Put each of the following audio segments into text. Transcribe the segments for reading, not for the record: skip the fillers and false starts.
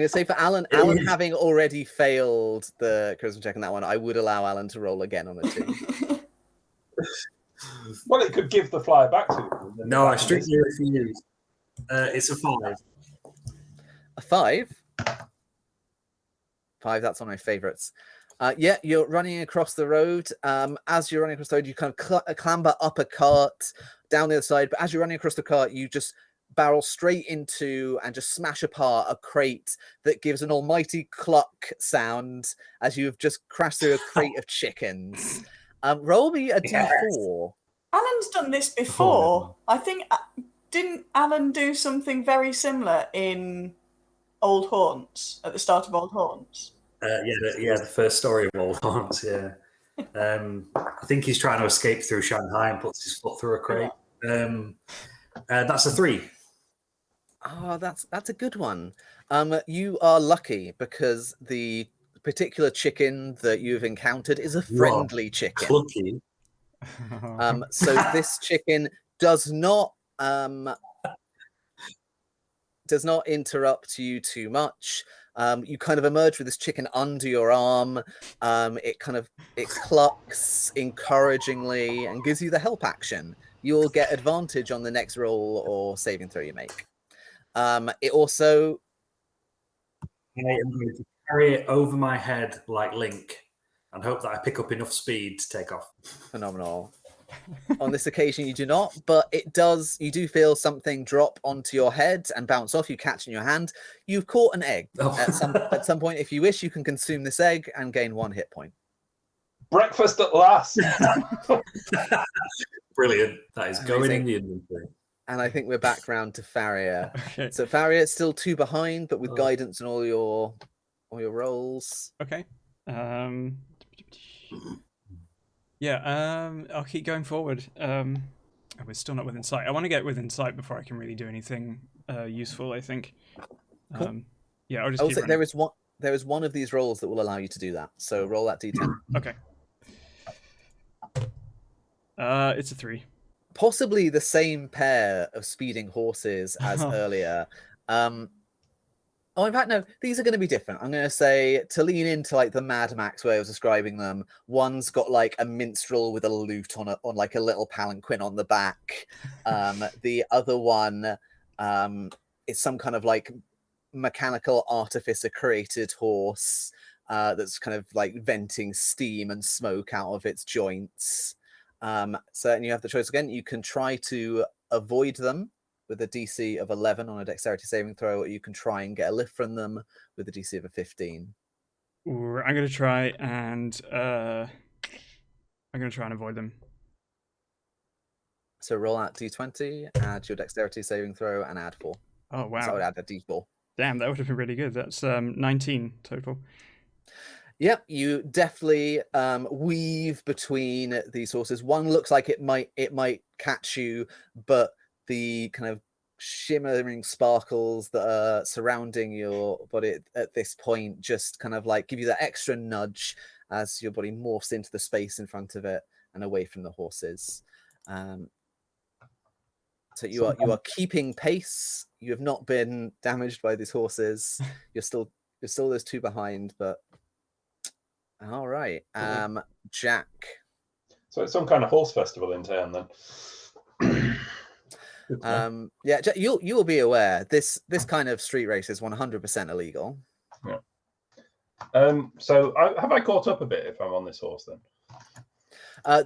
going to say for Alan having already failed the charisma check on that one, I would allow Alan to roll again on a 2. Well, it could give the flyer back to you. No, I strictly refuse. It's a 5. A 5? 5, that's one of my favourites. Yeah, you're running across the road. As you're running across the road, you kind of clamber up a cart down the other side. But as you're running across the cart, you just barrel straight into and just smash apart a crate that gives an almighty cluck sound as you've just crashed through a crate of chickens. Roll me a d4. Alan's done this before. I think, didn't Alan do something very similar in Old Haunts, at the start of Old Haunts? The first story of Old Haunts, yeah. I think he's trying to escape through Shanghai and puts his foot through a crate. That's a 3. Oh, that's a good one. You are lucky because the particular chicken that you've encountered is a friendly chicken. Clucky. So this chicken does not interrupt you too much. You kind of emerge with this chicken under your arm. It clucks encouragingly and gives you the help action. You'll get advantage on the next roll or saving throw you make. It also... I am going to carry it over my head like Link and hope that I pick up enough speed to take off. Phenomenal. On this occasion, you do not, but it does. You do feel something drop onto your head and bounce off. You catch in your hand. You've caught an egg. At some point, if you wish, you can consume this egg and gain 1 hit point. Breakfast at last. Brilliant. That is going in the inventory. And I think we're back round to Farrier. Okay. So Farrier is still 2 behind, but with guidance and all your rolls. Okay. Yeah, I'll keep going forward. We're still not within sight. I want to get within sight before I can really do anything useful, I think. Cool. Yeah, I'll just keep running. There is one of these rolls that will allow you to do that. So roll that d10. Okay. It's a 3. Possibly the same pair of speeding horses as earlier. Oh, in fact, no, these are going to be different. I'm going to say, to lean into like the Mad Max way I was describing them, one's got like a minstrel with a lute on like a little palanquin on the back. The other one is some kind of like mechanical artificer created horse that's kind of like venting steam and smoke out of its joints. So and you have the choice again. You can try to avoid them with a DC of 11 on a dexterity saving throw, or you can try and get a lift from them with a DC of a 15. I'm going to try and avoid them. So roll out d20, add your dexterity saving throw, and add 4. Oh, wow. So I would add a d4. Damn, that would have been really good. That's 19 total. Yep, you definitely weave between these horses. One looks like it might catch you, but the kind of shimmering sparkles that are surrounding your body at this point just kind of like give you that extra nudge as your body morphs into the space in front of it and away from the horses. So you are keeping pace. You have not been damaged by these horses. You're still those 2 behind, but all right. Jack. So it's some kind of horse festival in town then. Yeah, you'll be aware this kind of street race is 100% illegal. Yeah. So have I caught up a bit if I'm on this horse then?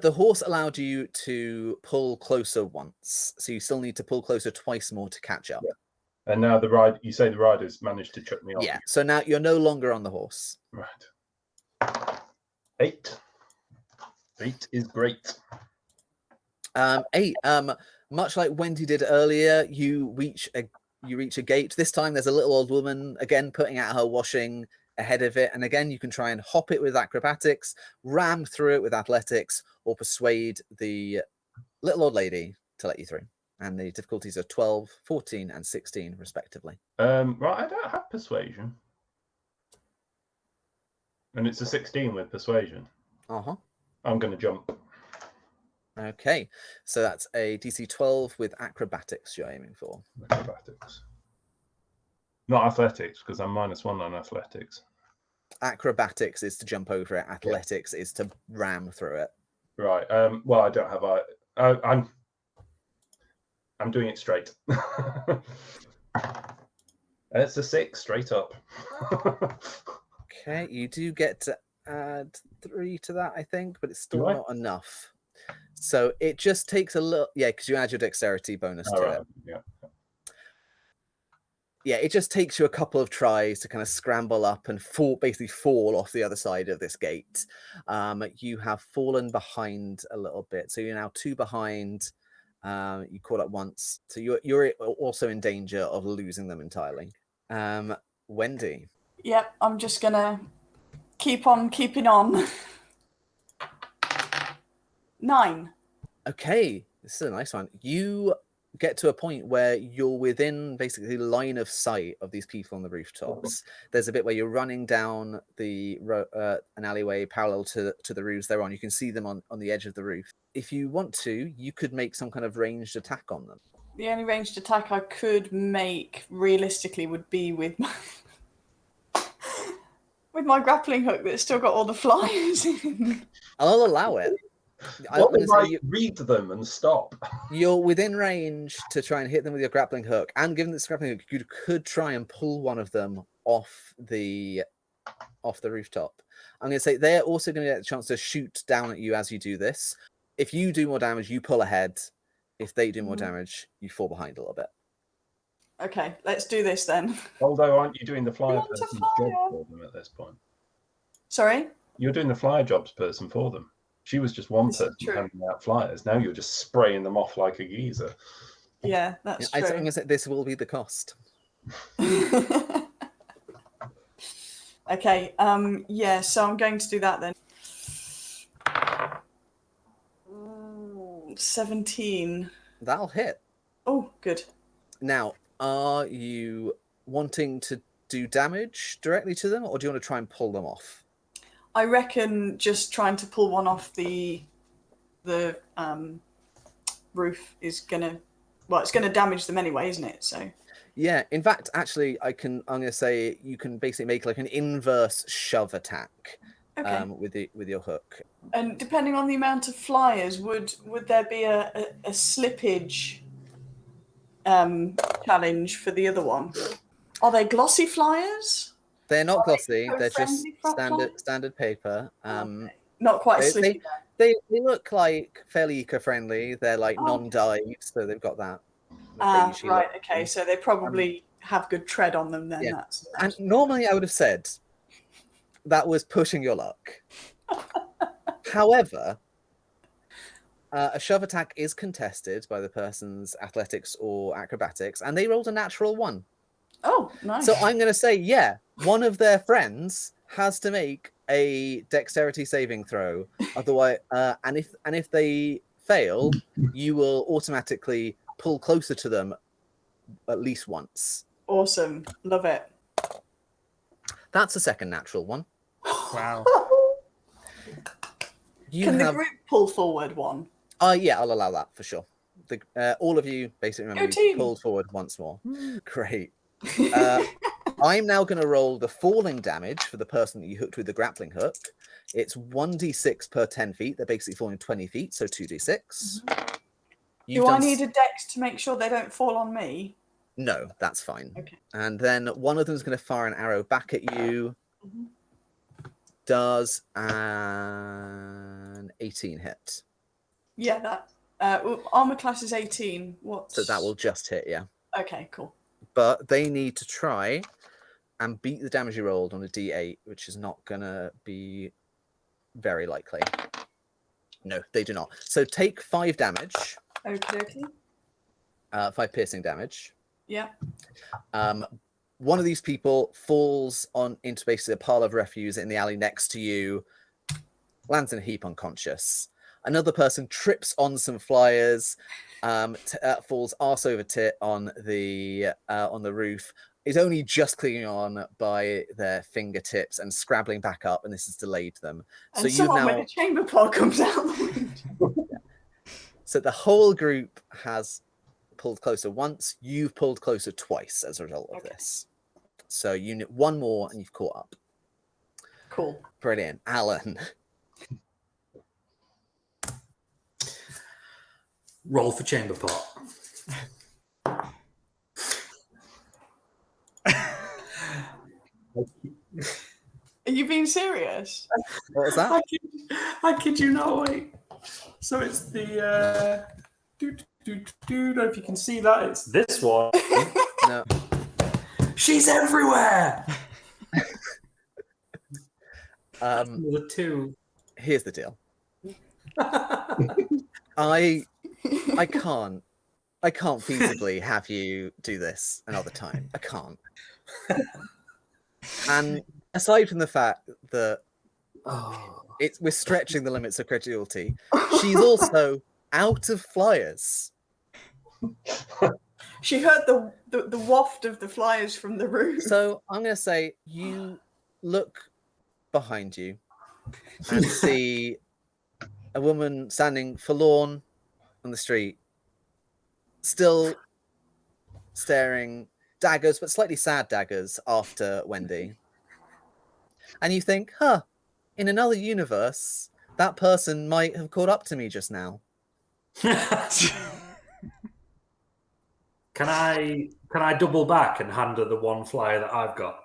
The horse allowed you to pull closer once, so you still need to pull closer twice more to catch up. Yeah. And now you say the rider's managed to chuck me off. Yeah, so now you're no longer on the horse. Right. 8. 8 is great. 8. Much like Wendy did earlier, you reach a gate. This time there's a little old woman again putting out her washing ahead of it, and again you can try and hop it with acrobatics, ram through it with athletics, or persuade the little old lady to let you through. And the difficulties are 12, 14, and 16 respectively. Right, I don't have persuasion. And it's a 16 with persuasion. Uh-huh. I'm going to jump. Okay, so that's a DC 12 with acrobatics you're aiming for. Acrobatics. Not athletics, because I'm -1 on athletics. Acrobatics is to jump over it. Athletics is to ram through it. Right. Well, I don't have I'm doing it straight. It's a 6 straight up. Okay, you do get to add 3 to that, I think, but it's still Do I? not enough. So it just takes a little, because you add your dexterity bonus to it. Yeah. Yeah, it just takes you a couple of tries to kind of scramble up and basically fall off the other side of this gate. You have fallen behind a little bit, so you're now 2 behind. You caught up once, so you're also in danger of losing them entirely. Wendy. Yep, I'm just gonna keep on keeping on. 9. Okay, this is a nice one. You get to a point where you're within basically line of sight of these people on the rooftops. There's a bit where you're running down an alleyway parallel to the roofs they're on. You can see them on the edge of the roof. If you want to, you could make some kind of ranged attack on them. The only ranged attack I could make realistically would be with my grappling hook that's still got all the flies in. I'll allow it. What if I read them and stop? You're within range to try and hit them with your grappling hook, and given this grappling hook, you could try and pull one of them off the rooftop. I'm going to say they're also going to get a chance to shoot down at you as you do this. If you do more damage, you pull ahead. If they do more damage, you fall behind a little bit. Okay, let's do this then. Although, aren't you doing the flyer person's job for them at this point? Sorry? You're doing the flyer jobs person for them. She was just one person handing out flyers. Now you're just spraying them off like a geezer. Yeah, that's true. I'm going to say this will be the cost. Okay, so I'm going to do that then. 17. That'll hit. Oh, good. Now, are you wanting to do damage directly to them, or do you want to try and pull them off? I reckon just trying to pull one off the roof is gonna, it's gonna damage them anyway, isn't it? So. Yeah. In fact, actually, I'm gonna say you can basically make like an inverse shove attack. Okay. With your hook. And depending on the amount of flyers, would there be a slippage challenge for the other one? Are they glossy flyers? They're not glossy. They're just friendly standard paper. Okay. Not quite slippy. They look like fairly eco-friendly. They're like non-dyed, so they've got that. Right. Okay. So they probably have good tread on them then. Yeah. That's And normally I would have said that was pushing your luck. However, a shove attack is contested by the person's athletics or acrobatics, and they rolled a natural 1. Oh, nice. So I'm going to say, one of their friends has to make a dexterity saving throw. Otherwise, and if they fail, you will automatically pull closer to them at least once. Awesome. Love it. That's a second natural 1. Wow. Can the group pull forward 1? Yeah, I'll allow that for sure. All of you basically remember you pulled forward once more. Great. I'm now going to roll the falling damage for the person that you hooked with the grappling hook. It's 1d6 per 10 feet. They're basically falling 20 feet, so 2d6. Do I need a dex to make sure they don't fall on me? No, that's fine. Okay. And then one of them is going to fire an arrow back at you. Does an 18 hit? Yeah, that armor class is 18. So that will just hit, yeah. Okay, cool. But they need to try and beat the damage you rolled on a d8, which is not going to be very likely. No, they do not. So take 5 damage. Okay. 5 piercing damage. Yeah. One of these people falls into basically a pile of refuse in the alley next to you, lands in a heap unconscious. Another person trips on some flyers, falls arse over tit on the roof, is only just clinging on by their fingertips and scrabbling back up, and this has delayed them. And so someone with a chamber pot comes out the window. So the whole group has pulled closer once. You've pulled closer twice as a result of this. So unit one more and you've caught up. Cool. Brilliant. Alan. Roll for chamber pot. Are you being serious? What was that? I kid you not, wait. So it's the don't know if you can see that. It's this one. No. She's everywhere. The 2. Here's the deal. I can't feasibly have you do this another time. I can't. And aside from the fact that we're stretching the limits of credulity, she's also out of flyers. She heard the waft of the flyers from the roof. So I'm going to say you look behind you and see a woman standing forlorn on the street, still staring daggers, but slightly sad daggers, after Wendy. And you think, in another universe, that person might have caught up to me just now. Can I double back and hand her the one flyer that I've got?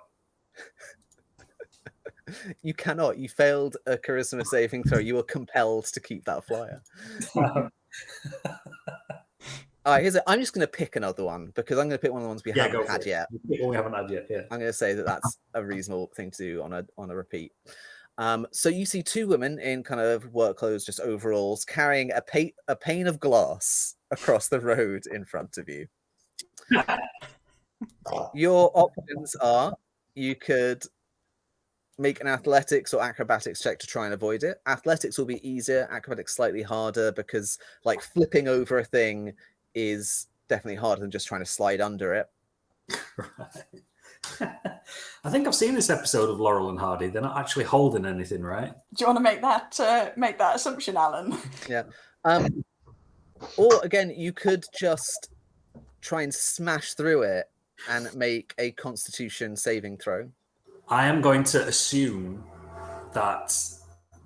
You cannot. You failed a charisma saving throw. You were compelled to keep that flyer. All right, I'm just going to pick another one because I'm going to pick one of the ones we haven't had yet. We haven't had yet. Yeah. I'm going to say that that's a reasonable thing to do on a repeat. So you see two women in kind of work clothes, just overalls, carrying a pane of glass across the road in front of you. Your options are you could make an athletics or acrobatics check to try and avoid it. Athletics will be easier, acrobatics slightly harder because like flipping over a thing is definitely harder than just trying to slide under it. Right. I think I've seen this episode of Laurel and Hardy. They're not actually holding anything, right? Do you want to make that assumption, Alan? Yeah. Or again, you could just try and smash through it and make a Constitution saving throw. I am going to assume that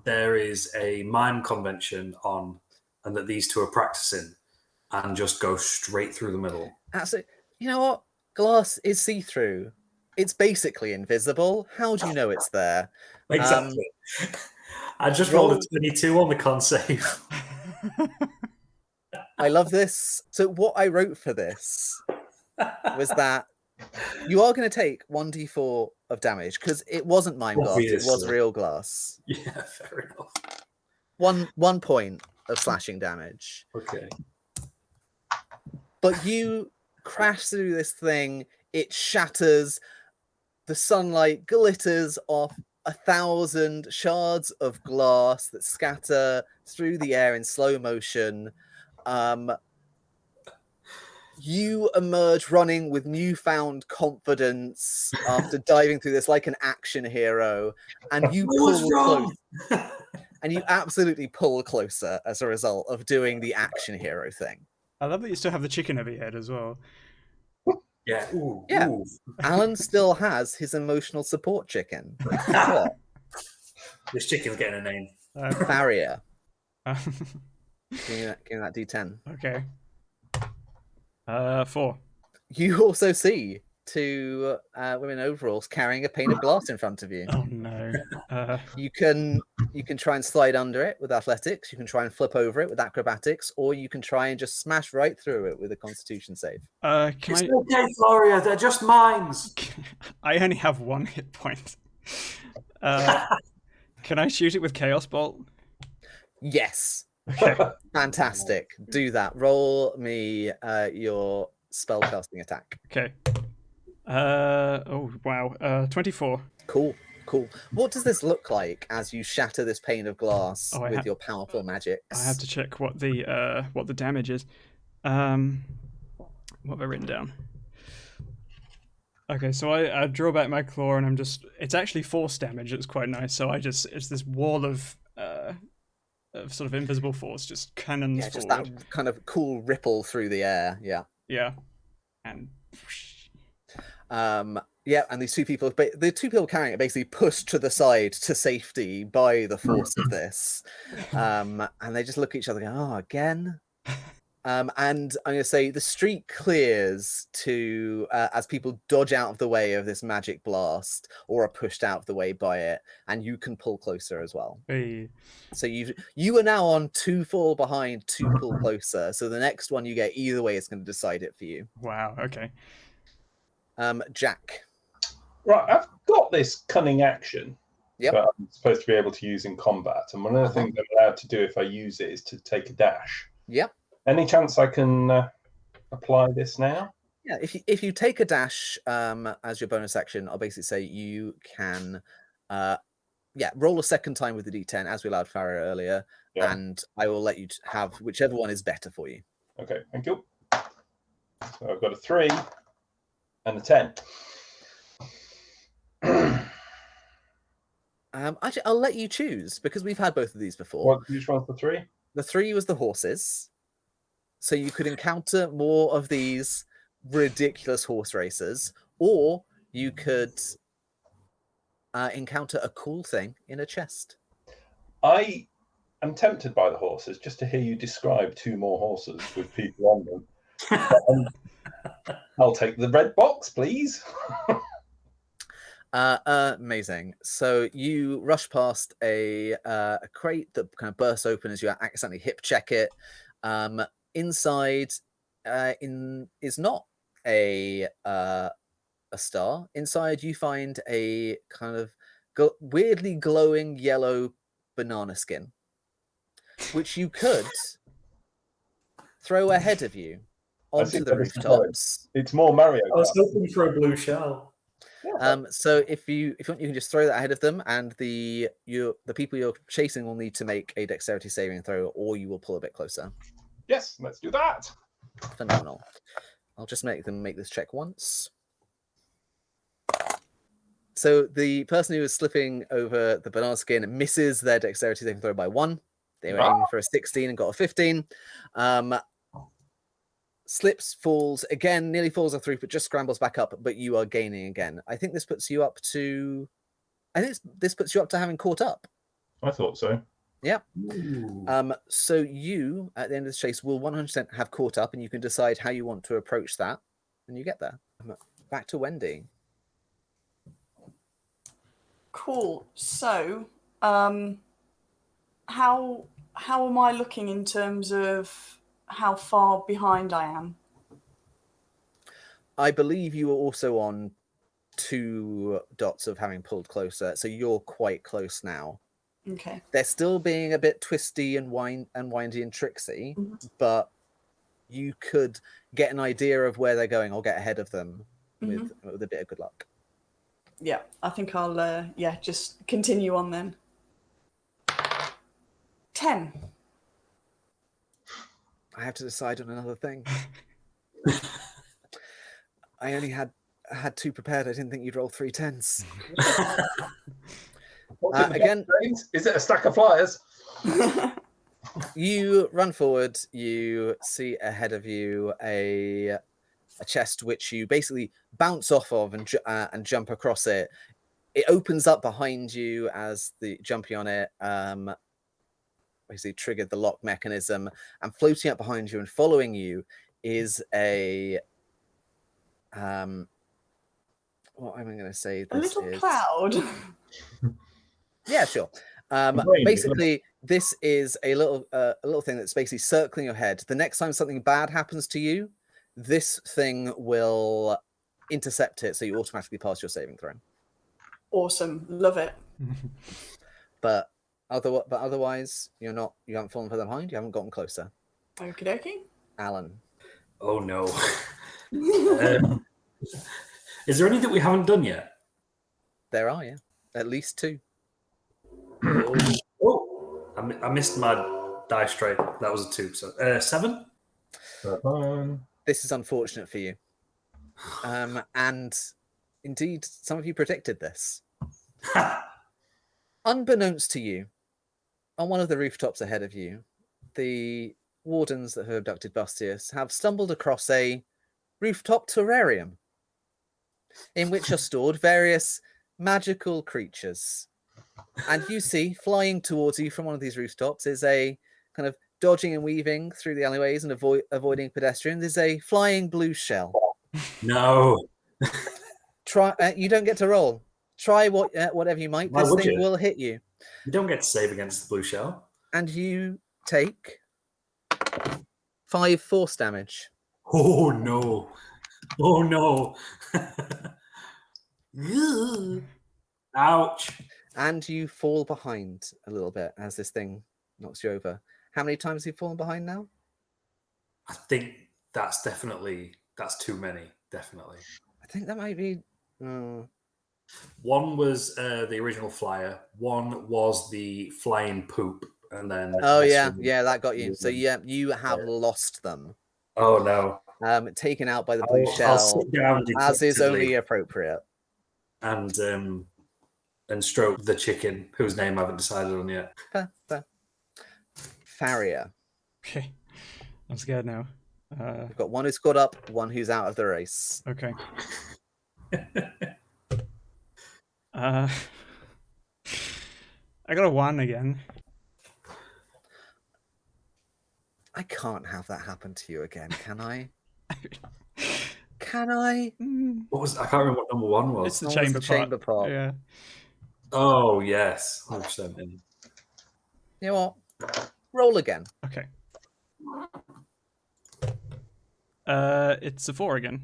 there is a mime convention on and that these two are practicing and just go straight through the middle. Absolutely. You know what? Glass is see-through. It's basically invisible. How do you know it's there? Exactly. I just rolled a 22 on the con save. I love this. So what I wrote for this was that you are going to take 1d4 of damage because it wasn't mime glass, it was real glass. Yeah, fair enough. 1 point of slashing damage. Okay. But you crash through this thing, it shatters, the sunlight glitters off 1,000 shards of glass that scatter through the air in slow motion. You emerge running with newfound confidence after diving through this like an action hero, and you pull close. And you absolutely pull closer as a result of doing the action hero thing. I love that you still have the chicken over your head as well. Yeah. Ooh, yeah. Ooh. Alan still has his emotional support chicken. This chicken's getting a name. Farrier. Give me that D10. Okay. 4. You also see two women in overalls carrying a pane of glass in front of you. Oh no. You can try and slide under it with athletics, you can try and flip over it with acrobatics, or you can try and just smash right through it with a Constitution save. It's okay, Floria, they're just mines. I only have 1 hit point. Can I shoot it with Chaos Bolt? Yes. Okay. Fantastic. Do that. Roll me your spellcasting attack. Okay. Oh wow. 24. Cool. What does this look like as you shatter this pane of glass with your powerful magics? I have to check what the damage is. What have I written down? Okay, so I draw back my claw and it's actually force damage. It's quite nice. So it's this wall of sort of invisible force just cannons forward. Just that kind of cool ripple through the air. Yeah. Yeah. And Yeah, and the two people carrying it basically pushed to the side to safety by the force of this. And they just look at each other and go, oh, again? And I'm going to say the street clears to as people dodge out of the way of this magic blast or are pushed out of the way by it, and you can pull closer as well. Hey. So you are now on 2 fall behind, 2 pull closer. So the next one you get either way is going to decide it for you. Wow. Okay. Jack. Right, I've got this cunning action Yep. that I'm supposed to be able to use in combat, and one of the things I'm allowed to do if I use it is to take a dash. Yep. Any chance I can apply this now? Yeah, if you take a dash as your bonus action, I'll basically say you can roll a second time with the D10 as we allowed Farah earlier, and I will let you have whichever one is better for you. Okay, thank you. So I've got a 3 and a 10. Actually, I'll let you choose because we've had both of these before. Which one's the 3? The 3 was the horses. So you could encounter more of these ridiculous horse races, or you could encounter a cool thing in a chest. I am tempted by the horses just to hear you describe 2 more horses with people on them. I'll take the red box, please. Amazing. So you rush past a crate that kind of bursts open as you accidentally hip check it. Inside is not a star. Inside you find a kind of weirdly glowing yellow banana skin, which you could throw ahead of you onto the rooftops. It's more Mario Kart. I was hoping for a blue shell. So if you want, you can just throw that ahead of them, and the people you're chasing will need to make a dexterity saving throw, or you will pull a bit closer. Yes, let's do that. Phenomenal. I'll just make them make this check once. So the person who is slipping over the banana skin misses their dexterity saving throw by 1. They were aiming for a 16 and got a 15. Slips, falls again, nearly falls off through, but just scrambles back up. But you are gaining again. I think this puts you up to. This puts you up to having caught up. I thought so. Yeah. So you, at the end of the chase, will 100% have caught up, and you can decide how you want to approach that when you get there. Back to Wendy. Cool. So, how am I looking in terms of how far behind I am? I believe you were also on 2 dots of having pulled closer, so you're quite close now. Okay. They're still being a bit twisty and windy and tricksy, but you could get an idea of where they're going or get ahead of them with a bit of good luck. Yeah, I think I'll just continue on then. 10. I have to decide on another thing. I only had 2 prepared. I didn't think you'd roll 3 10s. Again, is it a stack of flyers? You run forward. You see ahead of you a chest which you basically bounce off of and jump across it. It opens up behind you as the jumping on it basically triggered the lock mechanism, and floating up behind you and following you is a what am I going to say? A little cloud. Yeah, sure. Basically, this is a little thing that's basically circling your head. The next time something bad happens to you, this thing will intercept it, so you automatically pass your saving throw. Awesome, love it. But otherwise, you haven't fallen further behind. You haven't gotten closer. Okie dokie. Alan. Oh no. Is there anything we haven't done yet? There are, yeah, at least 2. I missed my dice tray. That was a 2. So 7. This is unfortunate for you. And indeed, some of you predicted this. Unbeknownst to you, on one of the rooftops ahead of you, the wardens that have abducted Bustious have stumbled across a rooftop terrarium. in which are stored various magical creatures. And you see, flying towards you from one of these rooftops is a kind of dodging and weaving through the alleyways and avoiding pedestrians is a flying blue shell. No. Try. You don't get to roll. Try whatever you might. Why This would thing you? will hit you. You don't get to save against the blue shell. And you take 5 force damage. Oh no. Oh no. Ouch. And you fall behind a little bit as this thing knocks you over. How many times have you fallen behind now? I think that's too many, definitely. I think that might be... One was the original flyer. One was the flying poop. And then... Oh, yeah. Yeah, that got you. So, yeah, you have lost them. Oh, no. Taken out by the blue shell, I'll sit down as is only appropriate. And stroke the chicken, whose name I haven't decided on yet. Fair. Farrier. Okay. I'm scared now. We've got one who's caught up, one who's out of the race. Okay. I got a 1 again. I can't have that happen to you again, can I? Can I? What was? I can't remember what number 1 was. It's the chamber pot. Yeah. Oh yes, 100%. You know what? Roll again. Okay. It's a 4 again.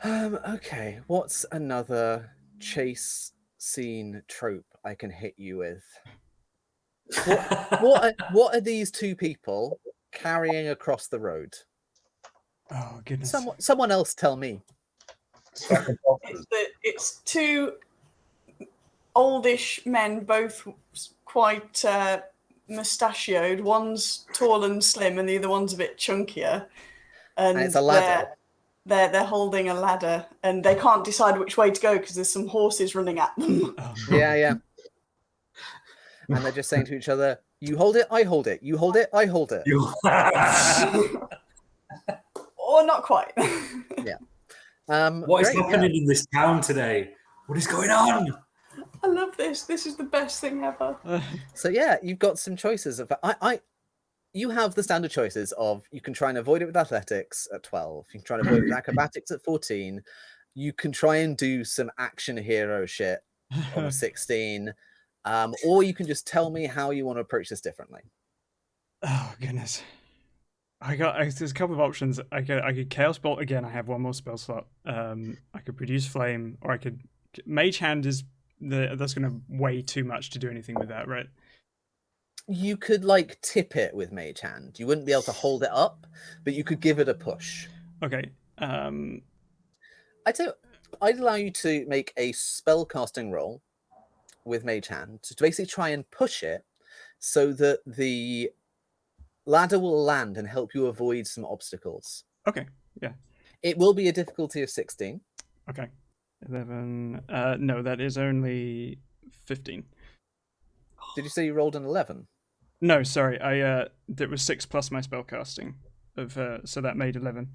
Okay. What's another chase scene trope I can hit you with? What are these two people carrying across the road? Oh goodness! Someone else tell me. It's 2 oldish men, both quite mustachioed. One's tall and slim, and the other one's a bit chunkier. And it's a ladder. They're holding a ladder, and they can't decide which way to go because there's some horses running at them. Oh. Yeah. And they're just saying to each other, "You hold it, I hold it. You hold it, I hold it." Or not quite. Yeah. What is happening in this town today? What is going on? I love this. This is the best thing ever. So yeah, you've got some choices of you have the standard choices of you can try and avoid it with athletics at 12, you can try and avoid it with acrobatics at 14, you can try and do some action hero shit on a 16, or you can just tell me how you want to approach this differently. Oh goodness. There's a couple of options. I could Chaos Bolt again. I have 1 more spell slot. I could Produce Flame, or I could Mage Hand that's going to weigh too much to do anything with that, right? You could tip it with Mage Hand. You wouldn't be able to hold it up, but you could give it a push. Okay. I'd allow you to make a spell casting roll with Mage Hand to basically try and push it so that the ladder will land and help you avoid some obstacles. Okay, yeah. It will be a difficulty of 16. Okay. 11. No, that is only 15. Did you say you rolled an 11? No, sorry. That was 6 plus my spell casting so that made 11.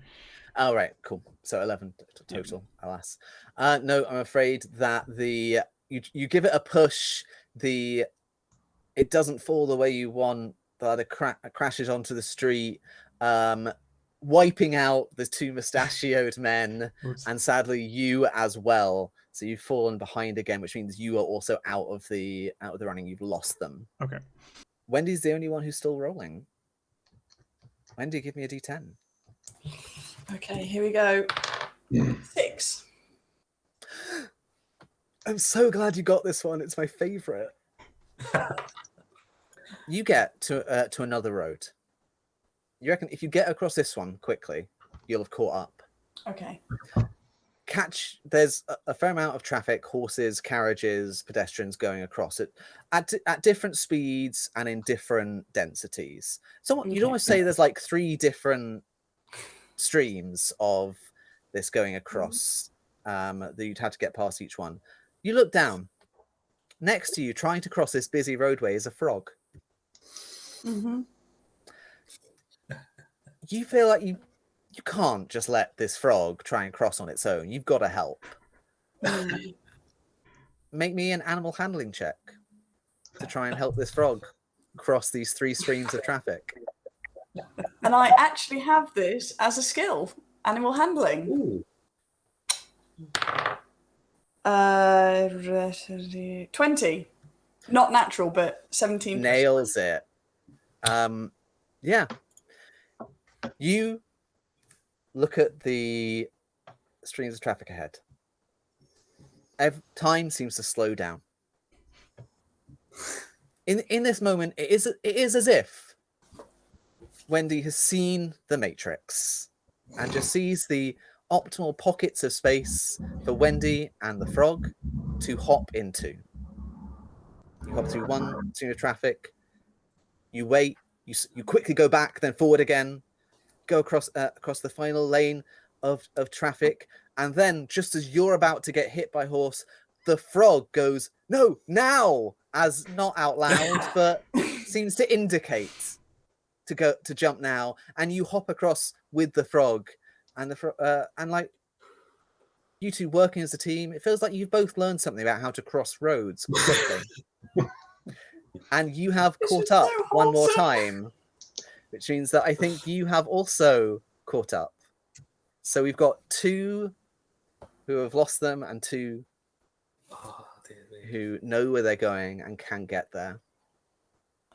Oh, right, cool. So 11 total, alas. No, I'm afraid that you give it a push, it doesn't fall the way you want, the ladder crashes onto the street, wiping out the 2 mustachioed men, and sadly you as well. So you've fallen behind again, which means you are also out of the running. You've lost them. Okay. Wendy's the only one who's still rolling. Wendy, give me a D10. Okay, here we go. 6. I'm so glad you got this one. It's my favorite. You get to another road. You reckon if you get across this one quickly, you'll have caught up. Okay. There's a fair amount of traffic, horses, carriages, pedestrians going across it at different speeds and in different densities. So you'd almost say there's 3 different streams of this going across that you'd have to get past each one. You look down. Next to you, trying to cross this busy roadway, is a frog. Mm-hmm. You feel like you can't just let this frog try and cross on its own. You've got to help. Make me an animal handling check to try and help this frog cross these 3 streams of traffic. And I actually have this as a skill, animal handling. Ooh. 20. Not natural, but 17. Nails it. Yeah. You look at the streams of traffic ahead. Time seems to slow down. In this moment, it is as if Wendy has seen the Matrix and just sees the optimal pockets of space for Wendy and the frog to hop into. You hop through one stream of traffic. You wait. You quickly go back, then forward again. Go across the final lane of traffic, and then just as you're about to get hit by a horse, the frog goes, "No, now!" as not out loud, but seems to indicate to jump now, and you hop across with the frog, and and like you two working as a team, it feels like you've both learned something about how to cross roads quickly. And you have caught up one more time, which means that I think you have also caught up. So we've got 2 who have lost them and 2 who know where they're going and can get there.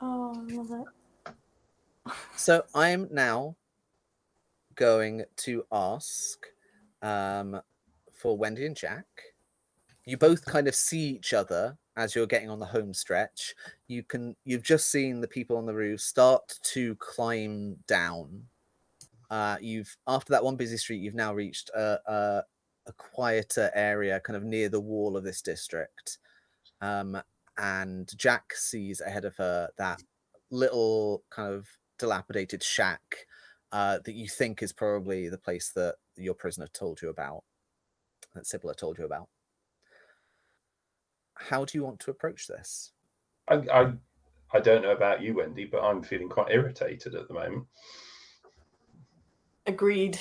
Oh, I love it. So I'm now going to ask for Wendy and Jack. You both kind of see each other as you're getting on the home stretch. You've just seen the people on the roof start to climb down. After that one busy street, you've now reached a quieter area, kind of near the wall of this district. And Jack sees ahead of her that little kind of dilapidated shack that you think is probably the place that your prisoner told you about, that Sibylla told you about. How do you want to approach this? I don't know about you, Wendy, but I'm feeling quite irritated at the moment. Agreed.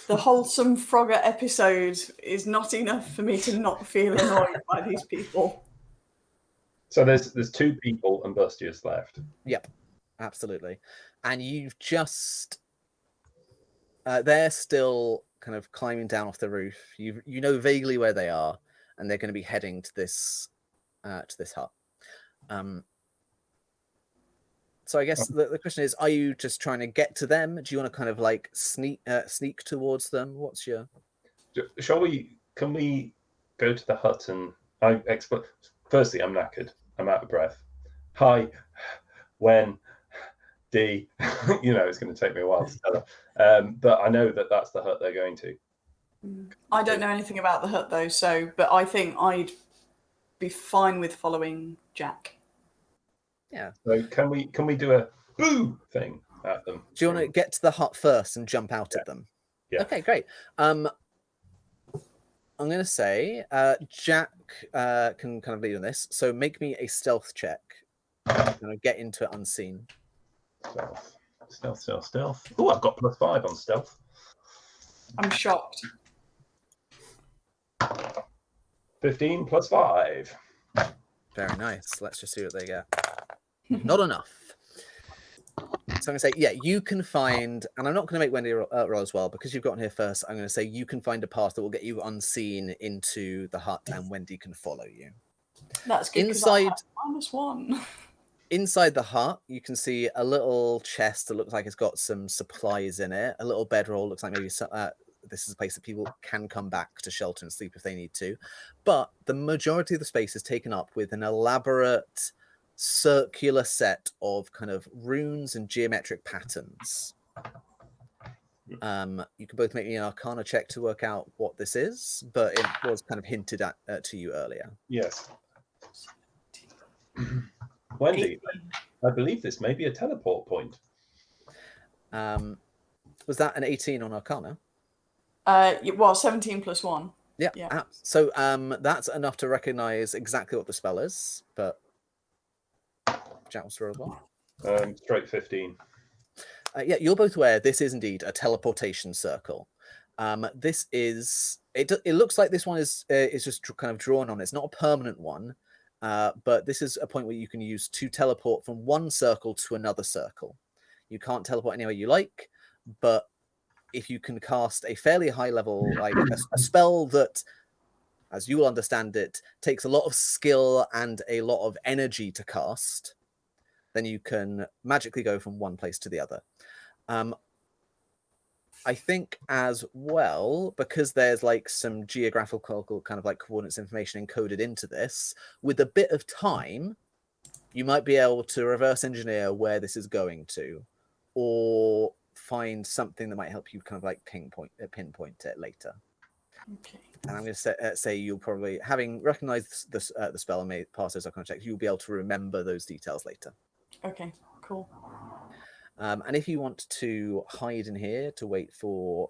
The wholesome Frogger episode is not enough for me to not feel annoyed by these people. So there's 2 people and Bustious left. Yep, absolutely. And you've just they're still kind of climbing down off the roof. You know vaguely where they are, and they're going to be heading to this hut. So I guess the question is, are you just trying to get to them? Do you want to kind of like sneak towards them? What's your... Can we go to the hut and I explain? Firstly, I'm knackered. I'm out of breath. Hi, when, D, it's going to take me a while to tell her. But I know that that's the hut they're going to. I don't know anything about the hut though, but I think I'd be fine with following Jack. Yeah. So can we do a boo thing at them? Do you want to get to the hut first and jump out at them? Yeah. Okay, great. I'm going to say Jack can kind of lead on this. So make me a stealth check. I'm going to get into it unseen. Stealth. Oh, I've got +5 on stealth. I'm shocked. 15 +5. Very nice. Let's just see what they get. Not enough. So I'm going to say, yeah, you can find, and I'm not going to make Wendy roll as well, because you've gotten here first. I'm going to say you can find a path that will get you unseen into the hut, and Wendy can follow you. That's good. Inside, -1. Inside the hut, you can see a little chest that looks like it's got some supplies in it. A little bedroll looks like maybe this is a place that people can come back to shelter and sleep if they need to. But the majority of the space is taken up with an elaborate circular set of kind of runes and geometric patterns. You can both make me an Arcana check to work out what this is, but it was kind of hinted at to you earlier. Yes. Wendy, I believe this may be a teleport point. Was that an 18 on Arcana? Well, 17 +1. Yeah. So that's enough to recognize exactly what the spell is, but Jack will roll as well. Straight 15. Yeah, you're both aware this is indeed a teleportation circle. This is it. It looks like this one is just kind of drawn on. It's not a permanent one, but this is a point where you can use to teleport from one circle to another circle. You can't teleport anywhere you like, but if you can cast a fairly high level, like a spell that, as you will understand it, takes a lot of skill and a lot of energy to cast, then you can magically go from one place to the other. I think as well, because there's like some geographical kind of like coordinates information encoded into this, with a bit of time, you might be able to reverse engineer where this is going to, or find something that might help you kind of like pinpoint it later. Okay. And I'm going to say you'll probably, having recognized the spell and made pass those arcana checks, you'll be able to remember those details later. Okay, cool. And if you want to hide in here to wait for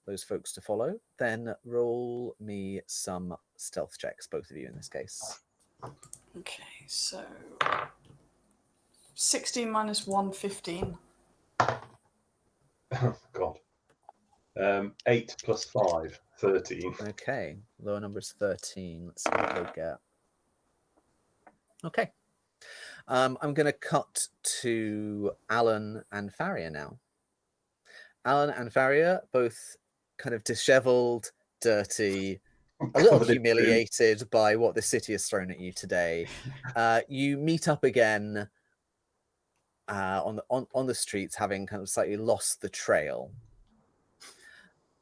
those folks to follow, then roll me some stealth checks, both of you in this case. Okay, so 16 minus 1, 15. Oh, God. 8 plus 5, 13. Okay, lower number is 13. Let's see what they get. Okay. I'm going to cut to Alan and Farrier now. Alan and Farrier, both kind of disheveled, dirty, a little humiliated by what the city has thrown at you today. You meet up again on the streets, having kind of slightly lost the trail.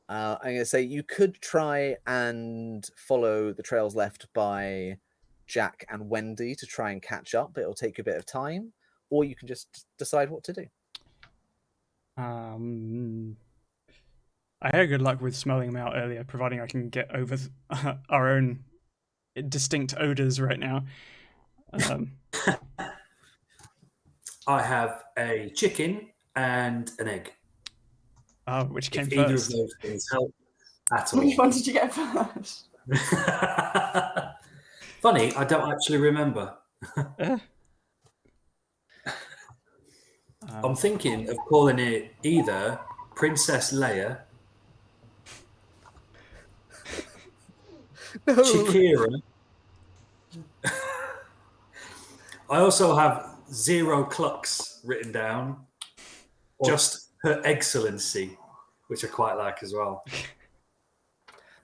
I'm going to say you could try and follow the trails left by Jack and Wendy to try and catch up, but it'll take you a bit of time, or you can just decide what to do. I had good luck with smelling them out earlier, providing I can get over our own distinct odors right now. I have a chicken and an egg. Which came If either first? of those things help at all. Which one did you get first? Funny, I don't actually remember. I'm thinking of calling it either Princess Leia, No. Shakira. I also have 0 clucks written down. Just Her Excellency, which I quite like as well.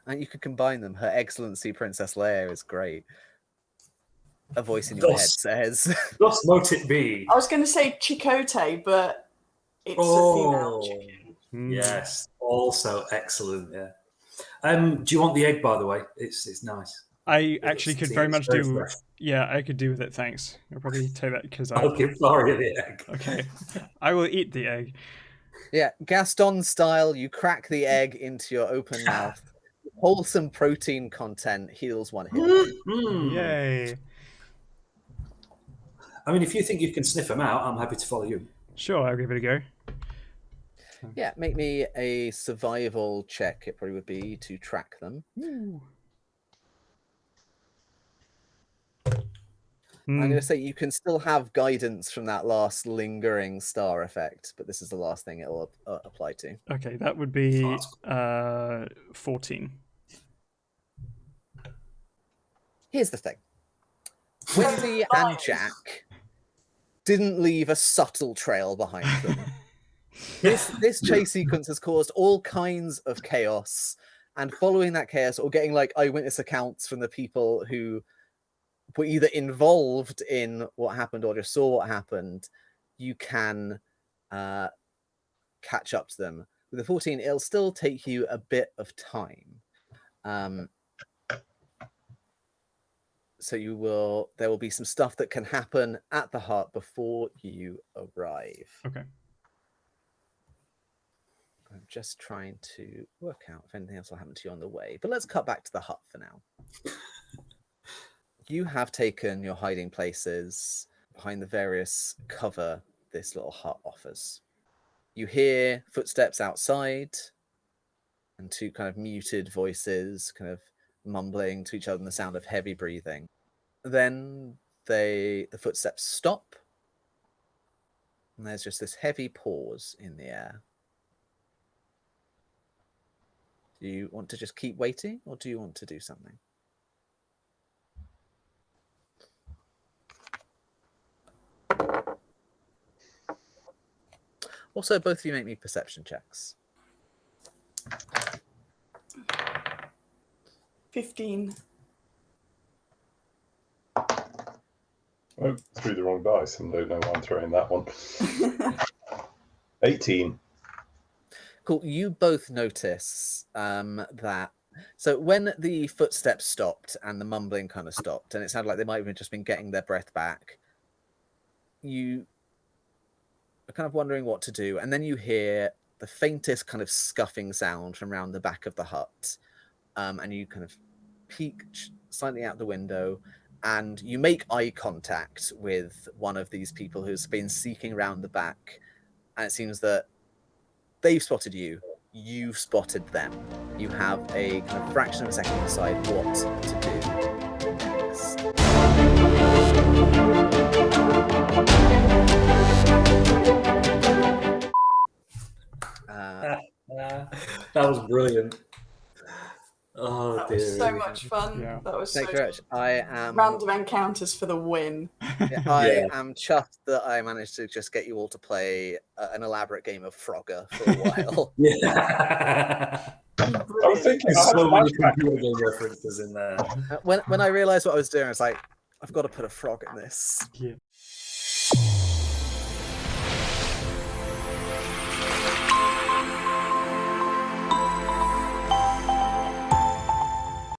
And you could combine them. Her Excellency Princess Leia is great. A voice in your head says. Thus mote it be. I was going to say chicote, but it's a female chicken. Yes, also excellent. Yeah. Do you want the egg? By the way, it's nice. I actually could very much do. Fresh. Yeah, I could do with it. Thanks. I'll probably take that because I'll give Florida the egg. Okay, I will eat the egg. Yeah, Gaston style. You crack the egg into your open mouth. Wholesome protein content heals one hit. Yay! I mean, if you think you can sniff them out, I'm happy to follow you. Sure, I'll give it a go. Yeah, make me a survival check. It probably would be to track them. Ooh. I'm going to say you can still have guidance from that last lingering star effect, but this is the last thing it'll apply to. Okay, that would be 14. Here's the thing. Wendy and Jack didn't leave a subtle trail behind them. This chase sequence has caused all kinds of chaos, and following that chaos or getting like eyewitness accounts from the people who were either involved in what happened or just saw what happened, you can catch up to them. With the 14, it'll still take you a bit of time. So there will be some stuff that can happen at the hut before you arrive. Okay. I'm just trying to work out if anything else will happen to you on the way. But let's cut back to the hut for now. You have taken your hiding places behind the various cover this little hut offers. You hear footsteps outside and two kind of muted voices kind of mumbling to each other and the sound of heavy breathing. Then the footsteps stop. And there's just this heavy pause in the air. Do you want to just keep waiting, or do you want to do something? Also, both of you make me perception checks. 15. Oh, threw the wrong dice and don't know why I'm throwing that one. 18. Cool. You both notice that. So when the footsteps stopped and the mumbling kind of stopped, and it sounded like they might have just been getting their breath back, you are kind of wondering what to do, and then you hear the faintest kind of scuffing sound from around the back of the hut, and you kind of peek slightly out the window, and you make eye contact with one of these people who's been seeking around the back, and it seems that they've spotted you. You've spotted them. You have a kind of fraction of a second to decide what to do next. That was brilliant. Oh, That dear. was so much fun. Yeah. That was Thank so you very much. I am random encounters for the win. I am chuffed that I managed to just get you all to play an elaborate game of Frogger for a while. Yeah. I was thinking, There's I had so many flashbacks. computer game references in there. When I realized what I was doing, I was like, I've got to put a frog in this. Yeah.